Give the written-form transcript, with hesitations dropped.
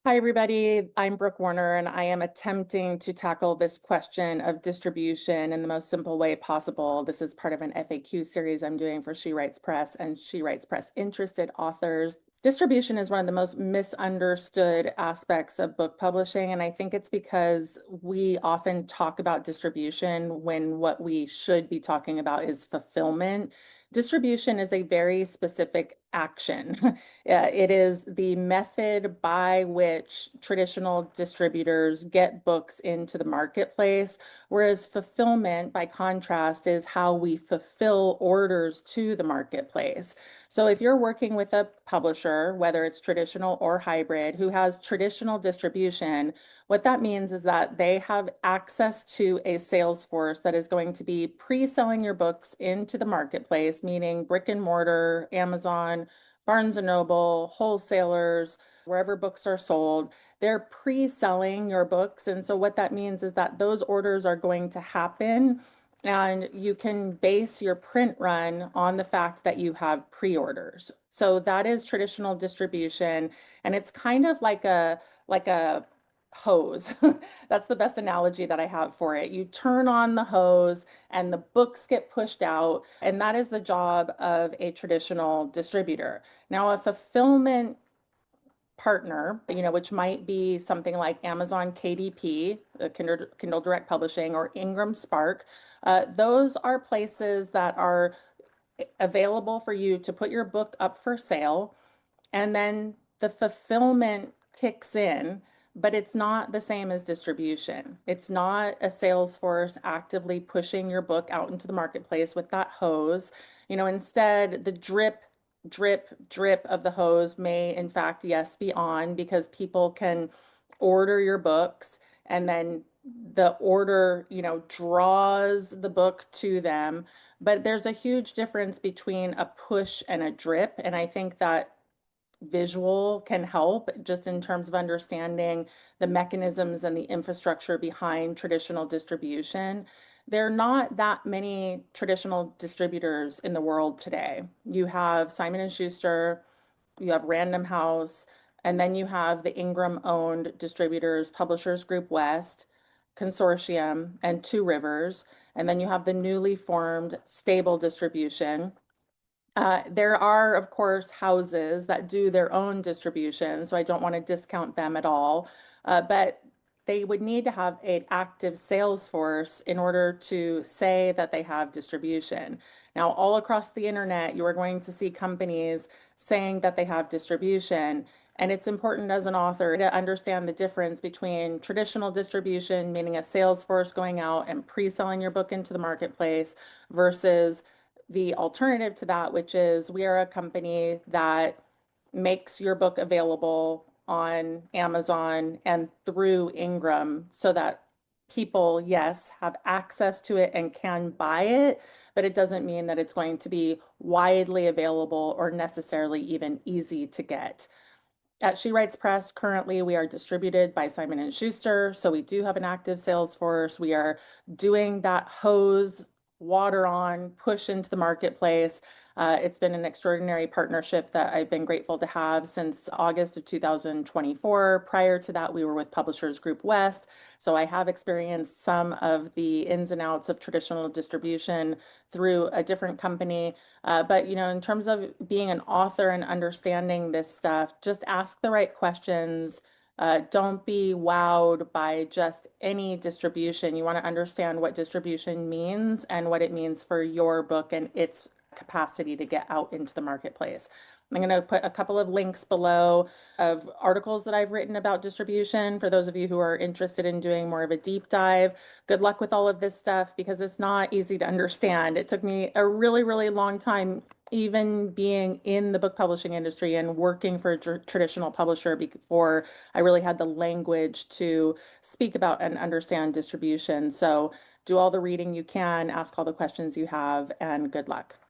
Hi, everybody. I'm Brooke Warner, and I am attempting to tackle this question of distribution in the most simple way possible. This is part of an FAQ series I'm doing for She Writes Press and She Writes Press interested authors. Distribution is one of the most misunderstood aspects of book publishing, and I think it's because we often talk about distribution when what we should be talking about is fulfillment. Distribution is a very specific action. It is the method by which traditional distributors get books into the marketplace, whereas fulfillment, by contrast, is how we fulfill orders to the marketplace. So if you're working with a publisher, whether it's traditional or hybrid, who has traditional distribution, what that means is that they have access to a sales force that is going to be pre-selling your books into the marketplace, meaning brick and mortar, Amazon, Barnes and Noble, wholesalers, wherever books are sold, they're pre-selling your books. And so what that means is that those orders are going to happen and you can base your print run on the fact that you have pre-orders. So that is traditional distribution, and it's kind of like a hose. That's the best analogy that I have for it. You turn on the hose and the books get pushed out, and that is the job of a traditional distributor. Now, a fulfillment partner, which might be something like Amazon KDP, Kindle Direct Publishing, or Ingram Spark, those are places that are available for you to put your book up for sale, and then the fulfillment kicks in, but it's not the same as distribution. It's not a sales force actively pushing your book out into the marketplace with that hose. Instead, the drip, drip, drip of the hose may, in fact, yes, be on because people can order your books, and then the order, draws the book to them. But there's a huge difference between a push and a drip. And I think that visual can help just in terms of understanding the mechanisms and the infrastructure behind traditional distribution. There are not that many traditional distributors in the world today. You have Simon and Schuster, you have Random House, and then you have the Ingram owned distributors, Publishers Group West, Consortium, and Two Rivers. And then you have the newly formed Stable Distribution. There are, of course, houses that do their own distribution, so I don't want to discount them at all. But they would need to have an active sales force in order to say that they have distribution. Now, all across the internet, you are going to see companies saying that they have distribution. And it's important as an author to understand the difference between traditional distribution, meaning a sales force going out and pre-selling your book into the marketplace, versus the alternative to that, which is we are a company that makes your book available on Amazon and through Ingram so that people, yes, have access to it and can buy it, but it doesn't mean that it's going to be widely available or necessarily even easy to get. At She Writes Press, currently we are distributed by Simon and Schuster, so we do have an active sales force. We are doing that hose water on push into the marketplace. It's been an extraordinary partnership that I've been grateful to have since August of 2024. Prior to that, we were with Publishers Group West, so I have experienced some of the ins and outs of traditional distribution through a different company. But in terms of being an author and understanding this stuff, just ask the right questions. Don't be wowed by just any distribution. You want to understand what distribution means and what it means for your book and its capacity to get out into the marketplace. I'm going to put a couple of links below of articles that I've written about distribution for those of you who are interested in doing more of a deep dive. Good luck with all of this stuff because it's not easy to understand. It took me a really, really long time, even being in the book publishing industry and working for a traditional publisher, before I really had the language to speak about and understand distribution. So do all the reading you can, ask all the questions you have, and good luck.